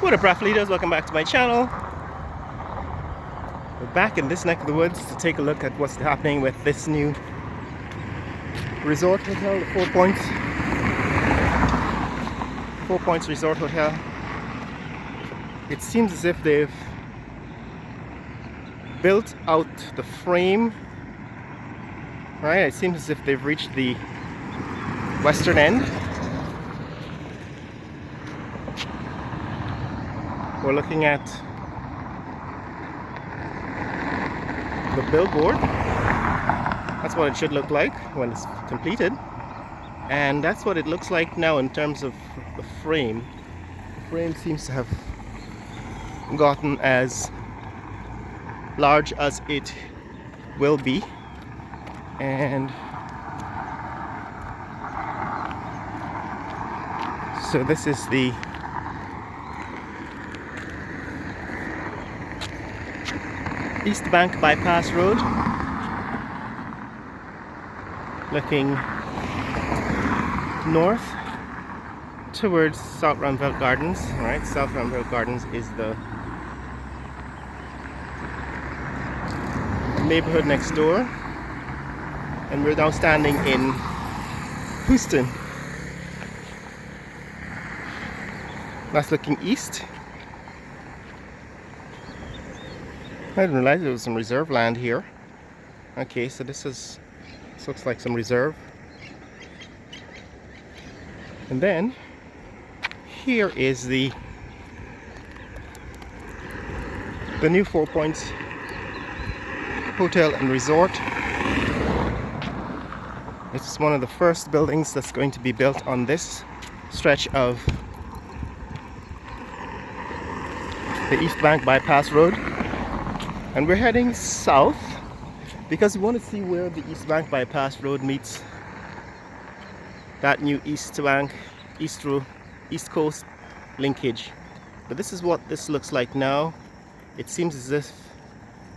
What up, Raf Leaders? Welcome back to my channel. We're back in this neck of the woods to take a look at what's happening with this new resort hotel, the 4 Points. 4 Points Resort Hotel. It seems as if they've built out the frame. Right, it seems as if they've reached the western end. We're looking at the billboard. That's what it should look like when it's completed. And that's what it looks like now in terms of the frame. The frame seems to have gotten as large as it will be. And so this is the East Bank Bypass Road, looking north towards South Ruimveldt Gardens. Right, South Ruimveldt Gardens is the neighborhood next door, and we're now standing in Houston. That's looking east. I didn't realize there was some reserve land here. Okay, so this looks like some reserve. And then here is the new 4 Points Hotel and Resort. It's one of the first buildings that's going to be built on this stretch of the East Bank Bypass Road. And we're heading south because we want to see where the East Bank Bypass Road meets that new East Coast linkage. But this is what this looks like now. It seems as if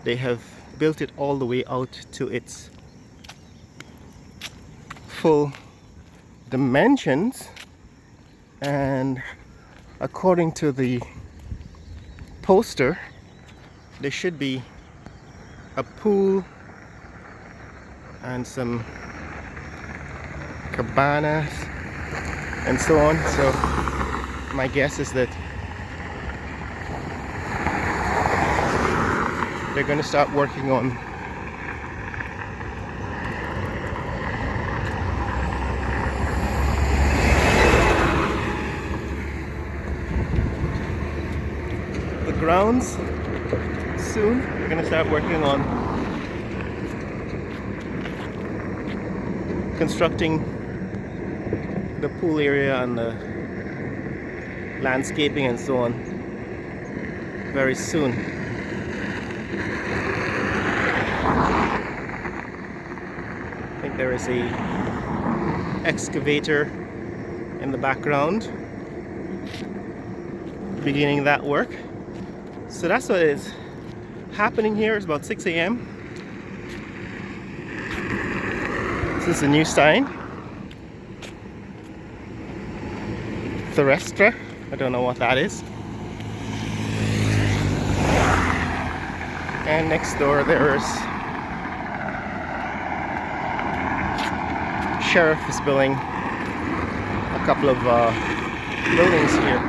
they have built it all the way out to its full dimensions, and according to the poster, there should be a pool and some cabanas and so on. So my guess is that they're going to start working on the grounds soon. We're going to start working on constructing the pool area and the landscaping and so on very soon. I think there is a excavator in the background beginning that work. So that's what is happening here. It's about 6 a.m. This is a new sign, Therrestra. I don't know what that is. And next door there's Sheriff is building a couple of buildings here,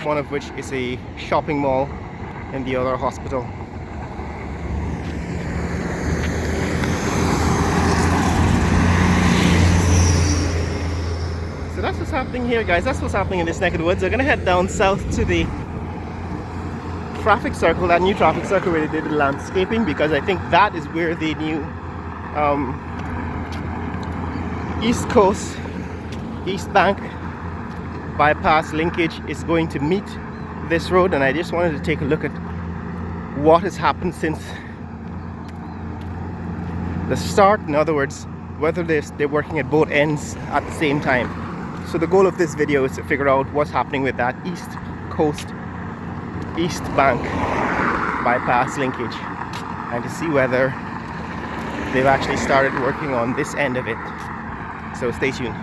one of which is a shopping mall and the other hospital. So that's what's happening here, guys. That's what's happening in this neck of the woods. We're gonna head down south to the traffic circle, that new traffic circle where they did the landscaping, because I think that is where the new East Coast, East Bank bypass linkage is going to meet this road. And I just wanted to take a look at what has happened since the start. In other words, whether they're working at both ends at the same time. So the goal of this video is to figure out what's happening with that East Coast, East Bank bypass linkage, and to see whether they've actually started working on this end of it. So stay tuned.